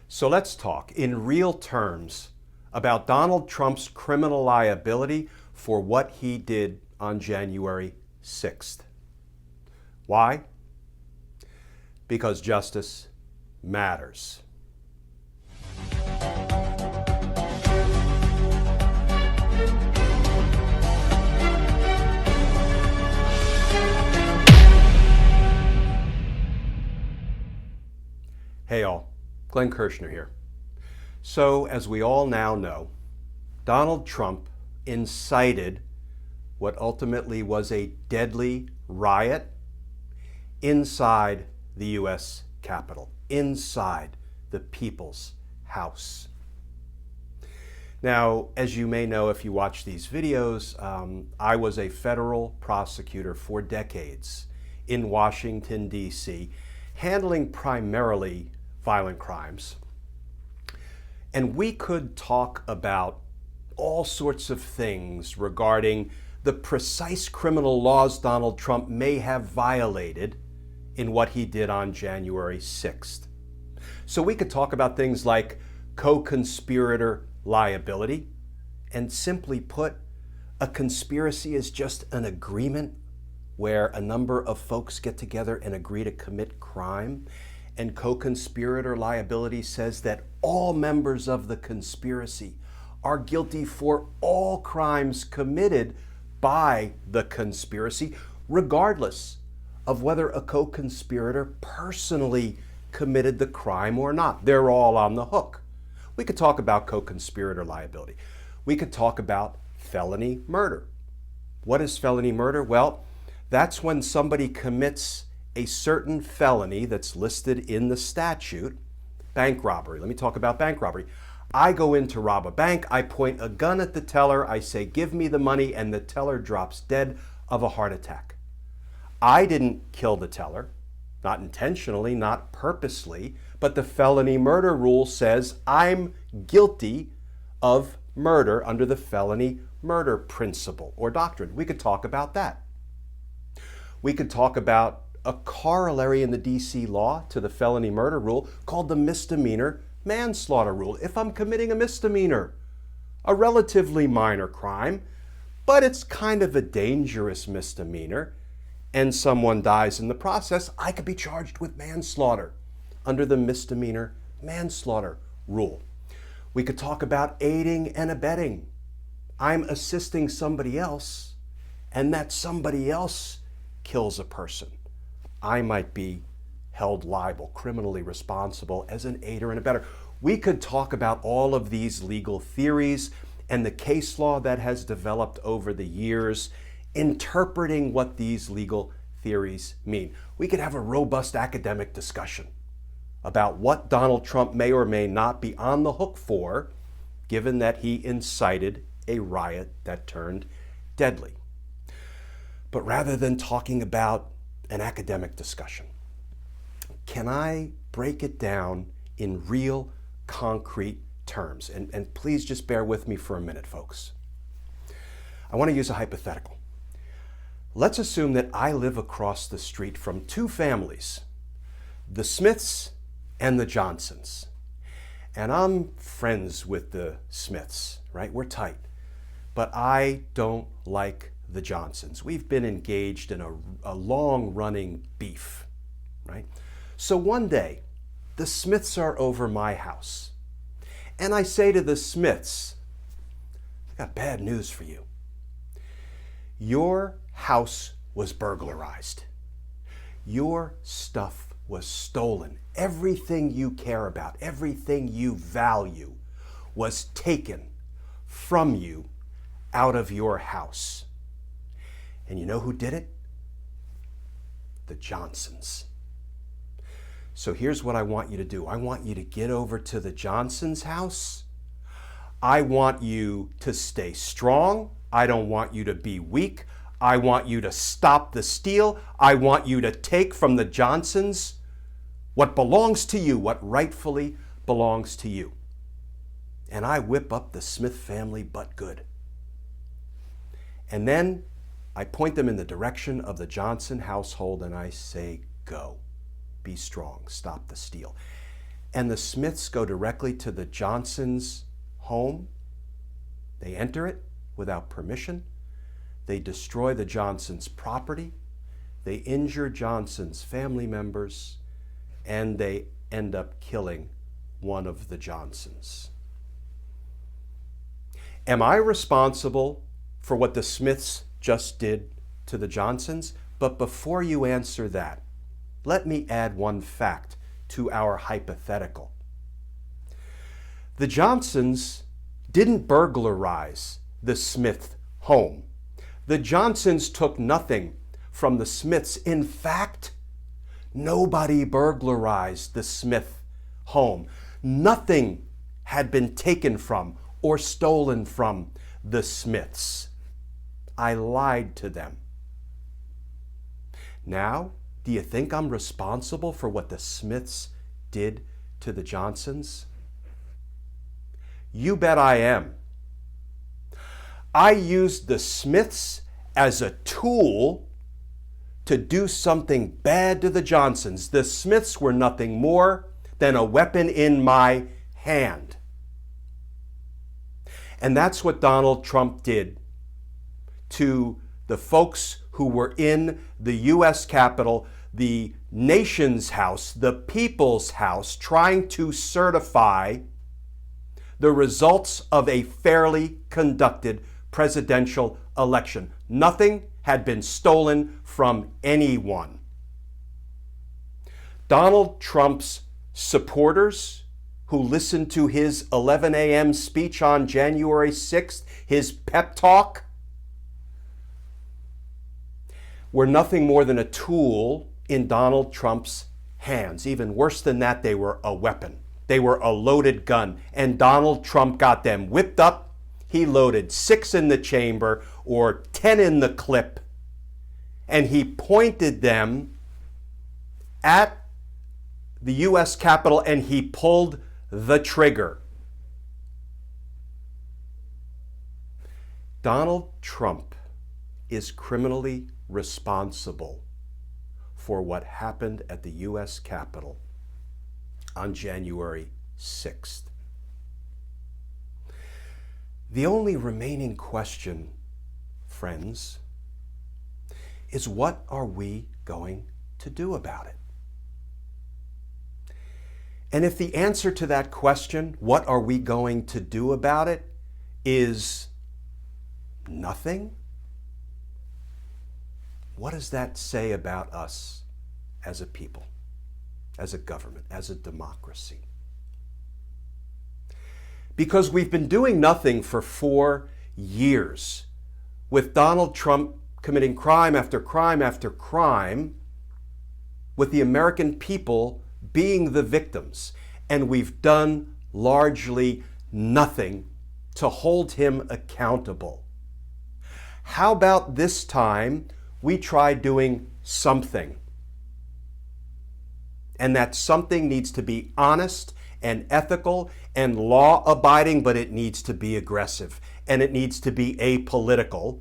So let's talk in real terms about Donald Trump's criminal liability for what he did on January 6th. Why? Because justice matters. Hey all, Glenn Kirshner here. So as we all now know, Donald Trump incited what ultimately was a deadly riot inside the U.S. Capitol, inside the People's House. Now, as you may know if you watch these videos, I was a federal prosecutor for decades in Washington, D.C., handling primarily violent crimes. And we could talk about all sorts of things regarding the precise criminal laws Donald Trump may have violated in what he did on January 6th. So we could talk about things like co-conspirator liability, and simply put, a conspiracy is just an agreement where a number of folks get together and agree to commit crime. And co-conspirator liability says that all members of the conspiracy are guilty for all crimes committed by the conspiracy, regardless of whether a co-conspirator personally committed the crime or not. They're all on the hook. We could talk about co-conspirator liability. We could talk about felony murder. What is felony murder? Well, that's when somebody commits a certain felony that's listed in the statute, bank robbery. Let me talk about bank robbery. I go in to rob a bank, I point a gun at the teller, I say, give me the money, and the teller drops dead of a heart attack. I didn't kill the teller, not intentionally, not purposely, but the felony murder rule says I'm guilty of murder under the felony murder principle or doctrine. We could talk about that. We could talk about a corollary in the DC law to the felony murder rule called the misdemeanor manslaughter rule. If I'm committing a misdemeanor, a relatively minor crime, but it's kind of a dangerous misdemeanor, and someone dies in the process, I could be charged with manslaughter under the misdemeanor manslaughter rule. We could talk about aiding and abetting. I'm assisting somebody else, and that somebody else kills a person. I might be held liable, criminally responsible as an aider and abetter. We could talk about all of these legal theories and the case law that has developed over the years, interpreting what these legal theories mean. We could have a robust academic discussion about what Donald Trump may or may not be on the hook for, given that he incited a riot that turned deadly. But rather than talking about an academic discussion, can I break it down in real, concrete terms? And please just bear with me for a minute, folks. I want to use a hypothetical. Let's assume that I live across the street from two families, the Smiths and the Johnsons. And I'm friends with the Smiths, right? We're tight. But I don't like the Johnsons. We've been engaged in a long-running beef, right? So one day, the Smiths are over my house. And I say to the Smiths, I got bad news for you. Your house was burglarized. Your stuff was stolen. Everything you care about, everything you value was taken from you out of your house. And you know who did it? The Johnsons. So here's what I want you to do. I want you to get over to the Johnsons' house. I want you to stay strong. I don't want you to be weak. I want you to stop the steal. I want you to take from the Johnsons what belongs to you, what rightfully belongs to you. And I whip up the Smith family but good. And then I point them in the direction of the Johnson household and I say, go, be strong, stop the steal. and the Smiths go directly to the Johnsons' home. They enter it without permission. They destroy the Johnsons' property. They injure Johnson's family members, and they end up killing one of the Johnsons. Am I responsible for what the Smiths just did to the Johnsons? But before you answer that, let me add one fact to our hypothetical. The Johnsons didn't burglarize the Smith home. The Johnsons took nothing from the Smiths. In fact, nobody burglarized the Smith home. Nothing had been taken from or stolen from the Smiths. I lied to them. Now, do you think I'm responsible for what the Smiths did to the Johnsons? You bet I am. I used the Smiths as a tool to do something bad to the Johnsons. The Smiths were nothing more than a weapon in my hand. And that's what Donald Trump did to the folks who were in the U.S. Capitol, the nation's house, the people's house, trying to certify the results of a fairly conducted presidential election. Nothing had been stolen from anyone. Donald Trump's supporters who listened to his 11 a.m. speech on January 6th, his pep talk, were nothing more than a tool in Donald Trump's hands. Even worse than that, they were a weapon. They were a loaded gun. And Donald Trump got them whipped up. He loaded 6 in the chamber or 10 in the clip. And he pointed them at the U.S. Capitol and he pulled the trigger. Donald Trump is criminally responsible for what happened at the U.S. Capitol on January 6th. The only remaining question, friends, is what are we going to do about it? And if the answer to that question, what are we going to do about it, is nothing, what does that say about us as a people, as a government, as a democracy? Because we've been doing nothing for 4 years with Donald Trump committing crime after crime after crime, with the American people being the victims. And we've done largely nothing to hold him accountable. How about this time we try doing something? And that something needs to be honest and ethical and law-abiding, but it needs to be aggressive and it needs to be apolitical.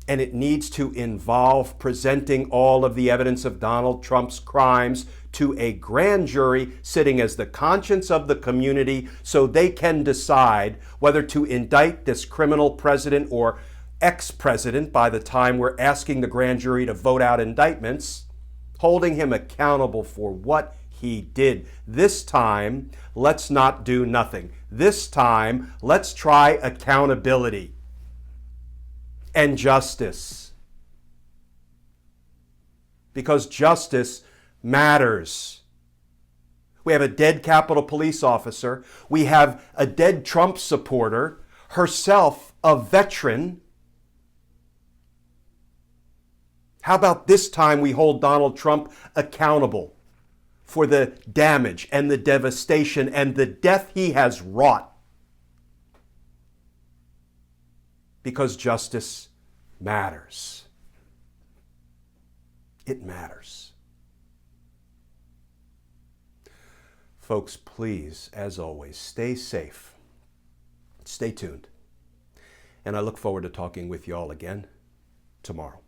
And it needs to involve presenting all of the evidence of Donald Trump's crimes to a grand jury sitting as the conscience of the community so they can decide whether to indict this criminal president or ex-president by the time we're asking the grand jury to vote out indictments, holding him accountable for what he did. This time, let's not do nothing. This time, let's try accountability and justice. Because justice matters. We have a dead Capitol Police officer. We have a dead Trump supporter, herself a veteran. How about this time we hold Donald Trump accountable for the damage and the devastation and the death he has wrought? Because justice matters. It matters. Folks, please, as always, stay safe. Stay tuned. And I look forward to talking with you all again tomorrow.